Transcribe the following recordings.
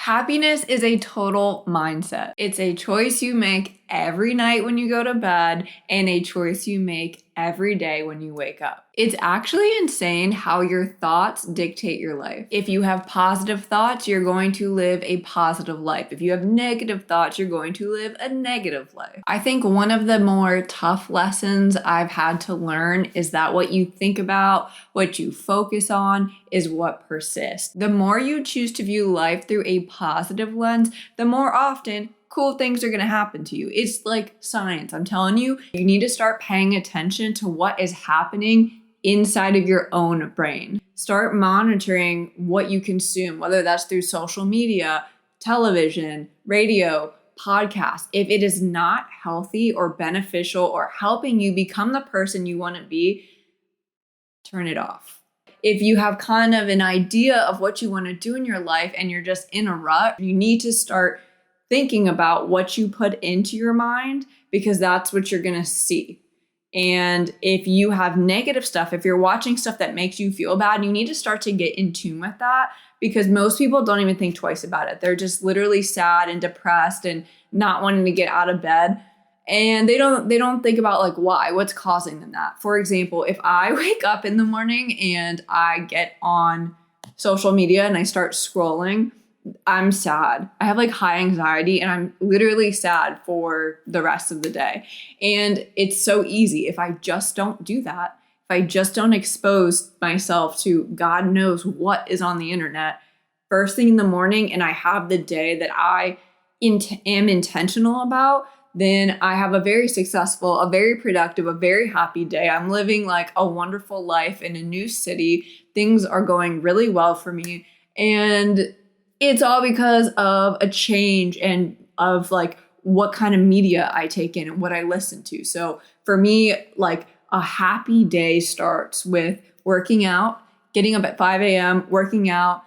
Happiness is a total mindset. It's a choice you make every night when you go to bed and a choice you make every day when you wake up. It's actually insane how your thoughts dictate your life. If you have positive thoughts, you're going to live a positive life. If you have negative thoughts, you're going to live a negative life. I think one of the more tough lessons I've had to learn is that what you think about, what you focus on, is what persists. The more you choose to view life through a positive lens, the more often cool things are going to happen to you. It's like science. I'm telling you, you need to start paying attention to what is happening inside of your own brain. Start monitoring what you consume, whether that's through social media, television, radio, podcasts. If it is not healthy or beneficial or helping you become the person you want to be, turn it off. If you have kind of an idea of what you want to do in your life and you're just in a rut, you need to start thinking about what you put into your mind, because that's what you're going to see. And if you have negative stuff, if you're watching stuff that makes you feel bad, you need to start to get in tune with that, because most people don't even think twice about it. They're just literally sad and depressed and not wanting to get out of bed. And they don't think about like what's causing them that. For example, if I wake up in the morning and I get on social media and I start scrolling, I'm sad. I have like high anxiety and I'm literally sad for the rest of the day. And it's so easy if I just don't do that. If I just don't expose myself to God knows what is on the internet first thing in the morning, and I have the day that I am intentional about, then I have a very successful, a very productive, a very happy day. I'm living like a wonderful life in a new city. Things are going really well for me. And it's all because of a change and of like what kind of media I take in and what I listen to. So for me, like a happy day starts with working out, getting up at 5 a.m., working out,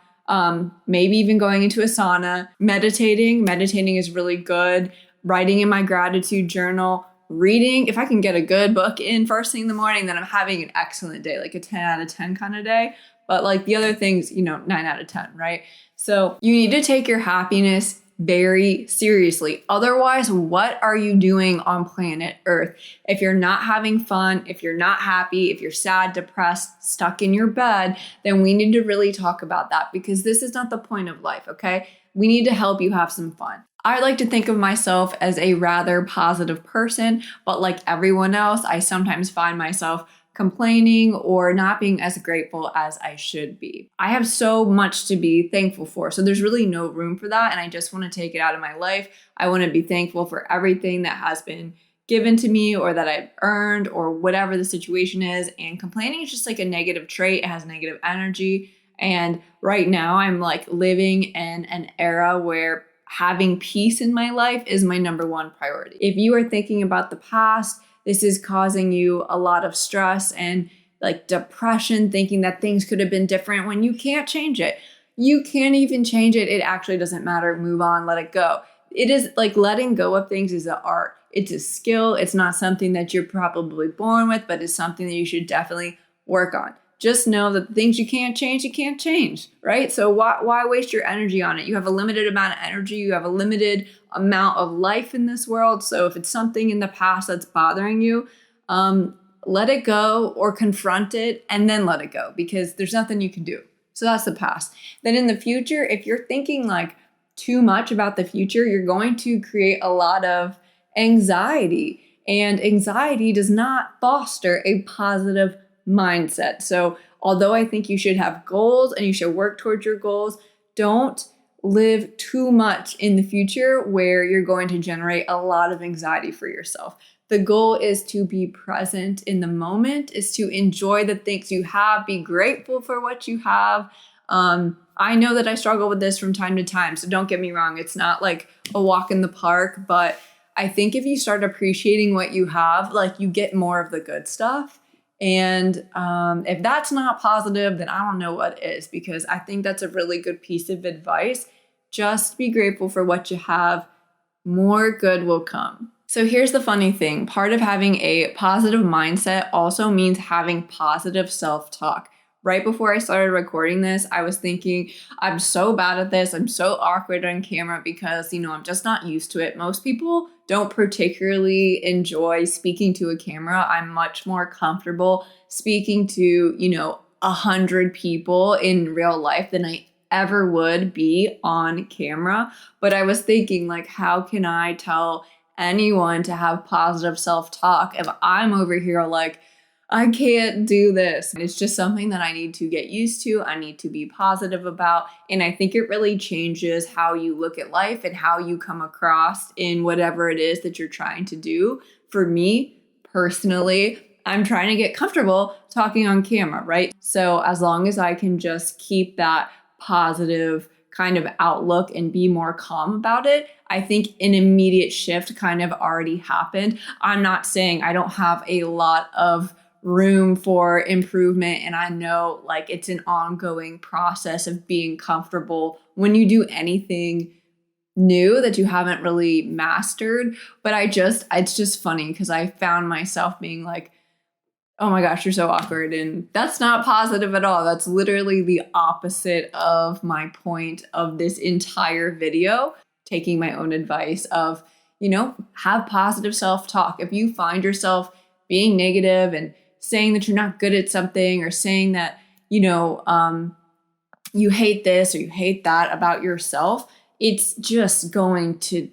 maybe even going into a sauna, meditating. Meditating is really good. Writing in my gratitude journal, reading. If I can get a good book in first thing in the morning, then I'm having an excellent day, like a 10 out of 10 kind of day. But like the other things, 9 out of 10, right? So you need to take your happiness very seriously. Otherwise, what are you doing on planet Earth? If you're not having fun, if you're not happy, if you're sad, depressed, stuck in your bed, then we need to really talk about that, because this is not the point of life, okay? We need to help you have some fun. I like to think of myself as a rather positive person, but like everyone else, I sometimes find myself complaining or not being as grateful as I should be. I have so much to be thankful for, so there's really no room for that, and I just want to take it out of my life. I want to be thankful for everything that has been given to me or that I've earned or whatever the situation is, and complaining is just like a negative trait. It has negative energy, and right now I'm like living in an era where having peace in my life is my number one priority. If you are thinking about the past, this is causing you a lot of stress and like depression, thinking that things could have been different when you can't change it. You can't even change it. It actually doesn't matter. Move on, let it go. It is like letting go of things is an art. It's a skill. It's not something that you're probably born with, but it's something that you should definitely work on. Just know that the things you can't change, right? So why waste your energy on it? You have a limited amount of energy. You have a limited amount of life in this world. So if it's something in the past that's bothering you, let it go or confront it and then let it go, because there's nothing you can do. So that's the past. Then in the future, if you're thinking like too much about the future, you're going to create a lot of anxiety, and anxiety does not foster a positive mindset. So although I think you should have goals and you should work towards your goals, don't live too much in the future where you're going to generate a lot of anxiety for yourself. The goal is to be present in the moment, is to enjoy the things you have, be grateful for what you have. I know that I struggle with this from time to time, so don't get me wrong. It's not like a walk in the park, but I think if you start appreciating what you have, like you get more of the good stuff. And if that's not positive, then I don't know what is, because I think that's a really good piece of advice. Just be grateful for what you have. More good will come. So here's the funny thing. Part of having a positive mindset also means having positive self-talk. Right before I started recording this, I was thinking, I'm so bad at this. I'm so awkward on camera because, I'm just not used to it. Most people don't particularly enjoy speaking to a camera. I'm much more comfortable speaking to, 100 people in real life than I ever would be on camera. But I was thinking, like, how can I tell anyone to have positive self-talk if I'm over here like, I can't do this? It's just something that I need to get used to. I need to be positive about. And I think it really changes how you look at life and how you come across in whatever it is that you're trying to do. For me, personally, I'm trying to get comfortable talking on camera, right? So as long as I can just keep that positive kind of outlook and be more calm about it, I think an immediate shift kind of already happened. I'm not saying I don't have a lot of room for improvement, and I know like it's an ongoing process of being comfortable when you do anything new that you haven't really mastered. But it's just funny because I found myself being like, oh my gosh, you're so awkward. And that's not positive at all. That's literally the opposite of my point of this entire video. Taking my own advice of, have positive self-talk. If you find yourself being negative and saying that you're not good at something, or saying that, you hate this or you hate that about yourself, it's just going to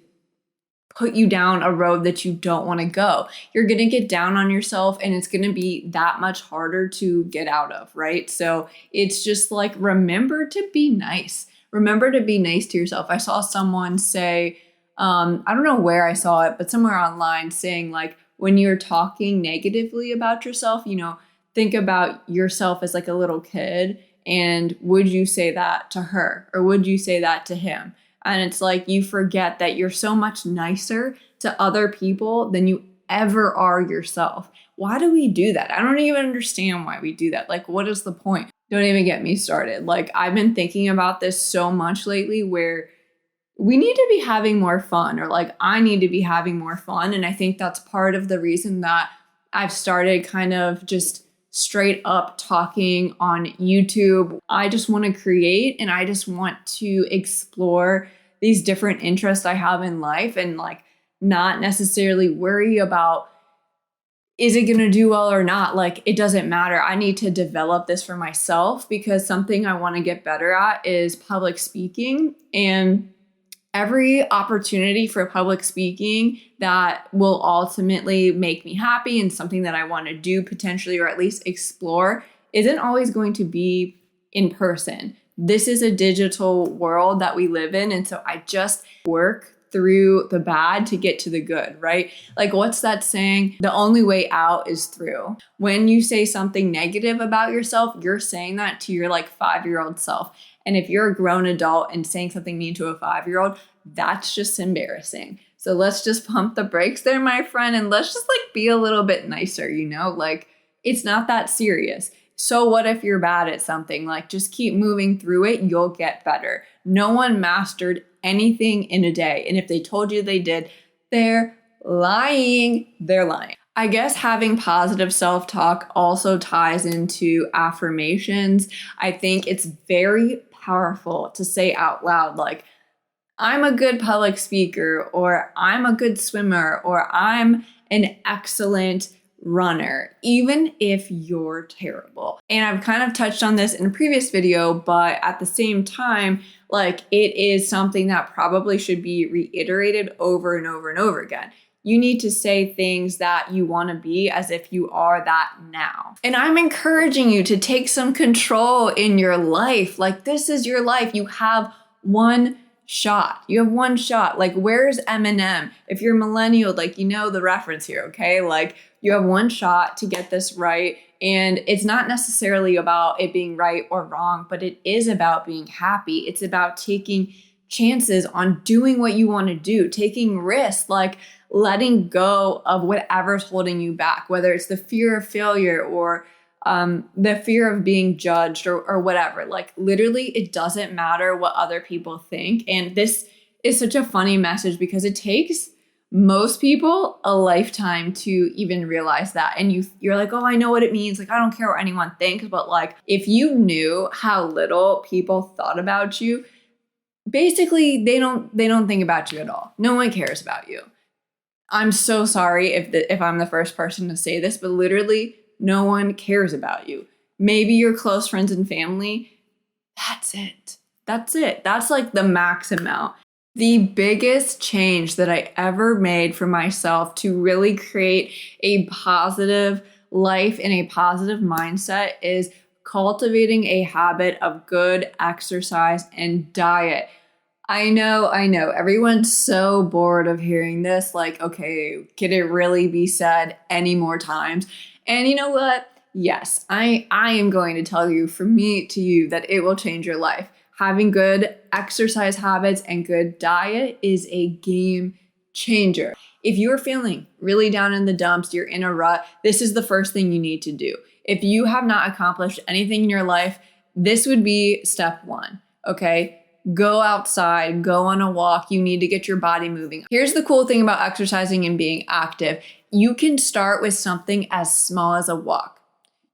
put you down a road that you don't want to go. You're going to get down on yourself, and it's going to be that much harder to get out of, right? So it's just like, remember to be nice. Remember to be nice to yourself. I saw someone say, I don't know where I saw it, but somewhere online, saying like, when you're talking negatively about yourself, think about yourself as like a little kid. And would you say that to her, or would you say that to him? And it's like, you forget that you're so much nicer to other people than you ever are yourself. Why do we do that? I don't even understand why we do that. Like, what is the point? Don't even get me started. Like, I've been thinking about this so much lately, where we need to be having more fun, or like, I need to be having more fun. And I think that's part of the reason that I've started kind of just straight up talking on YouTube. I just want to create, and I just want to explore these different interests I have in life, and like, not necessarily worry about, is it going to do well or not? Like, it doesn't matter. I need to develop this for myself, because something I want to get better at is public speaking. And every opportunity for public speaking that will ultimately make me happy and something that I want to do potentially, or at least explore, isn't always going to be in person. This is a digital world that we live in. And so I just work through the bad to get to the good, right? Like, what's that saying? The only way out is through. When you say something negative about yourself, you're saying that to your like 5-year-old self. And if you're a grown adult and saying something mean to a 5-year-old, that's just embarrassing. So let's just pump the brakes there, my friend, and let's just like be a little bit nicer, like, it's not that serious. So what if you're bad at something? Like, just keep moving through it. You'll get better. No one mastered anything in a day. And if they told you they did, they're lying. They're lying. I guess having positive self-talk also ties into affirmations. I think it's very powerful to say out loud, like, I'm a good public speaker, or I'm a good swimmer, or I'm an excellent runner, even if you're terrible. And I've kind of touched on this in a previous video, but at the same time, like, it is something that probably should be reiterated over and over and over again. You need to say things that you want to be as if you are that now. And I'm encouraging you to take some control in your life. Like, this is your life. You have one shot. You have one shot. Like, where's Eminem? If you're millennial, like, the reference here, okay? Like, you have one shot to get this right. And it's not necessarily about it being right or wrong, but it is about being happy. It's about taking chances on doing what you want to do, taking risks, like letting go of whatever's holding you back, whether it's the fear of failure or the fear of being judged or whatever. Like, literally, it doesn't matter what other people think. And this is such a funny message because it takes Most people, a lifetime to even realize that. And you're like, oh, I know what it means. Like, I don't care what anyone thinks. But like, if you knew how little people thought about you, basically they don't think about you at all. No one cares about you. I'm so sorry if I'm the first person to say this, but literally no one cares about you. Maybe your close friends and family. That's it. That's like the max amount. The biggest change that I ever made for myself to really create a positive life and a positive mindset is cultivating a habit of good exercise and diet. I know. Everyone's so bored of hearing this. Like, okay, can it really be said any more times? And you know what? Yes, I am going to tell you from me to you that it will change your life. Having good exercise habits and good diet is a game changer. If you're feeling really down in the dumps, you're in a rut, this is the first thing you need to do. If you have not accomplished anything in your life, this would be step one, okay? Go outside, go on a walk. You need to get your body moving. Here's the cool thing about exercising and being active. You can start with something as small as a walk.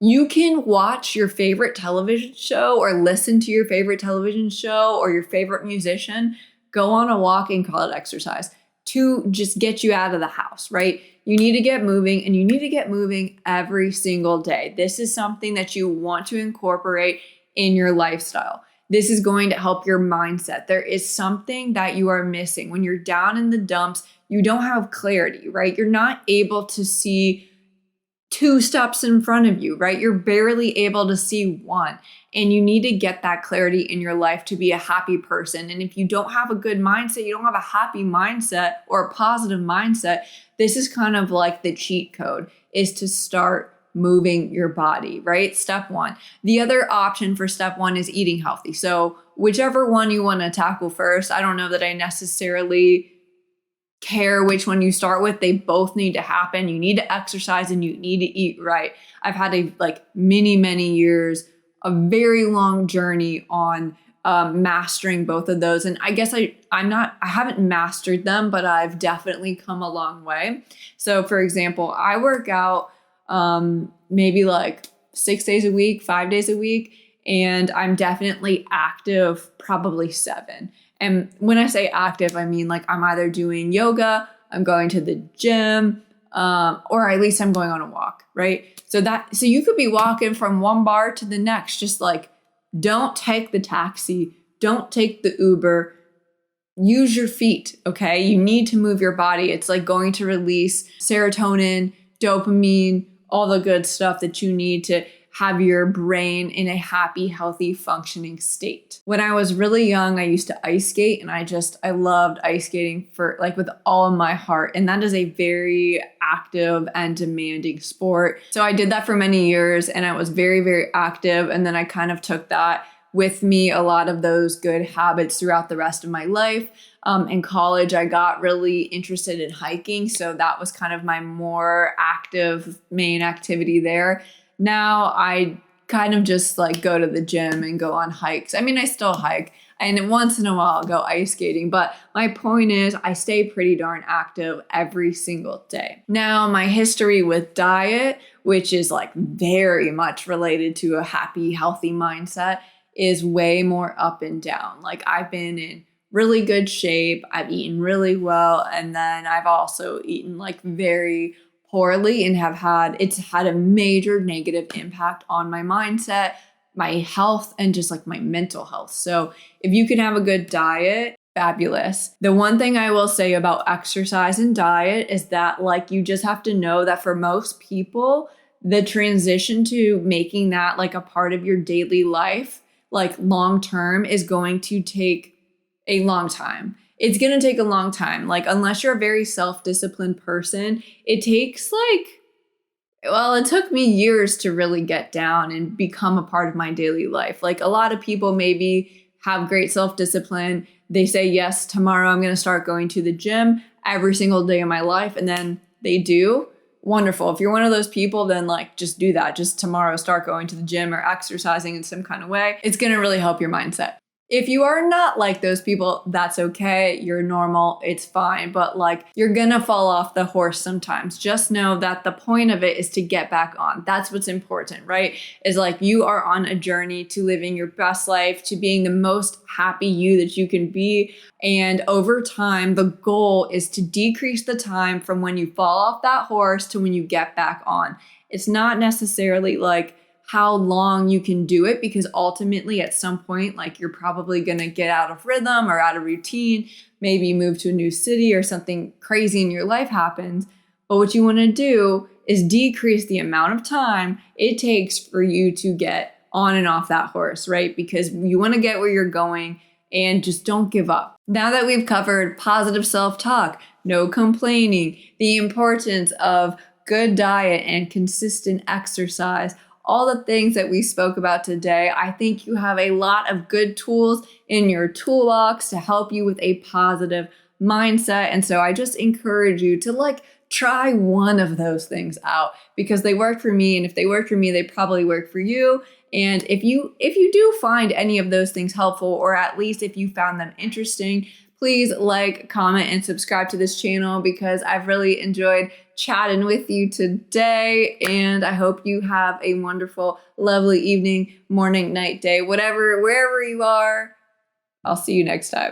You can watch your favorite television show or listen to your favorite television show or your favorite musician, go on a walk and call it exercise to just get you out of the house, right? You need to get moving, and you need to get moving every single day. This is something that you want to incorporate in your lifestyle. This is going to help your mindset. There is something that you are missing. When you're down in the dumps, you don't have clarity, right? You're not able to see 2 steps in front of you, right? You're barely able to see one. And you need to get that clarity in your life to be a happy person. And if you don't have a good mindset, you don't have a happy mindset or a positive mindset, this is kind of like the cheat code, is to start moving your body, right? Step 1. The other option for step 1 is eating healthy. So whichever one you want to tackle first, I don't know that I necessarily care which one you start with. They both need to happen. You need to exercise and you need to eat right. I've had many years, a very long journey on mastering both of those. And I guess I haven't mastered them, but I've definitely come a long way. So for example, I work out maybe like 6 days a week, 5 days a week, and I'm definitely active probably 7. And when I say active, I mean like I'm either doing yoga, I'm going to the gym, or at least I'm going on a walk, right? So you could be walking from one bar to the next, just like don't take the taxi, don't take the Uber, use your feet, okay? You need to move your body. It's like going to release serotonin, dopamine, all the good stuff that you need to have your brain in a happy, healthy, functioning state. When I was really young, I used to ice skate, and I loved ice skating with all of my heart. And that is a very active and demanding sport. So I did that for many years, and I was very, very active. And then I kind of took that with me, a lot of those good habits throughout the rest of my life. In college, I got really interested in hiking. So that was kind of my more active main activity there. Now I kind of just like go to the gym and go on hikes. I mean, I still hike, and once in a while I'll go ice skating. But my point is I stay pretty darn active every single day. Now, my history with diet, which is like very much related to a happy, healthy mindset, is way more up and down. Like I've been in really good shape. I've eaten really well. And then I've also eaten like very poorly and it's had a major negative impact on my mindset, my health, and just like my mental health. So if you can have a good diet, fabulous. The one thing I will say about exercise and diet is that like you just have to know that for most people, the transition to making that like a part of your daily life, like long term, is going to take a long time. It's going to take a long time. Like, unless you're a very self-disciplined person, it takes it took me years to really get down and become a part of my daily life. Like, a lot of people maybe have great self-discipline. They say, yes, tomorrow I'm going to start going to the gym every single day of my life. And then they do. Wonderful. If you're one of those people, then like just do that. Just tomorrow start going to the gym or exercising in some kind of way. It's going to really help your mindset. If you are not like those people, that's okay. You're normal. It's fine. But like, you're gonna fall off the horse sometimes. Just know that the point of it is to get back on. That's what's important, right? Is like you are on a journey to living your best life, to being the most happy you that you can be. And over time, the goal is to decrease the time from when you fall off that horse to when you get back on. It's not necessarily like how long you can do it, because ultimately at some point, like you're probably going to get out of rhythm or out of routine, maybe move to a new city or something crazy in your life happens. But what you want to do is decrease the amount of time it takes for you to get on and off that horse, right? Because you want to get where you're going, and just don't give up. Now that we've covered positive self-talk, no complaining, the importance of good diet and consistent exercise, all the things that we spoke about today, I think you have a lot of good tools in your toolbox to help you with a positive mindset. And so I just encourage you to try one of those things out, because they work for me. And if they work for me, they probably work for you. And if you do find any of those things helpful, or at least if you found them interesting, please like, comment, and subscribe to this channel, because I've really enjoyed chatting with you today. And I hope you have a wonderful, lovely evening, morning, night, day, wherever you are. I'll see you next time.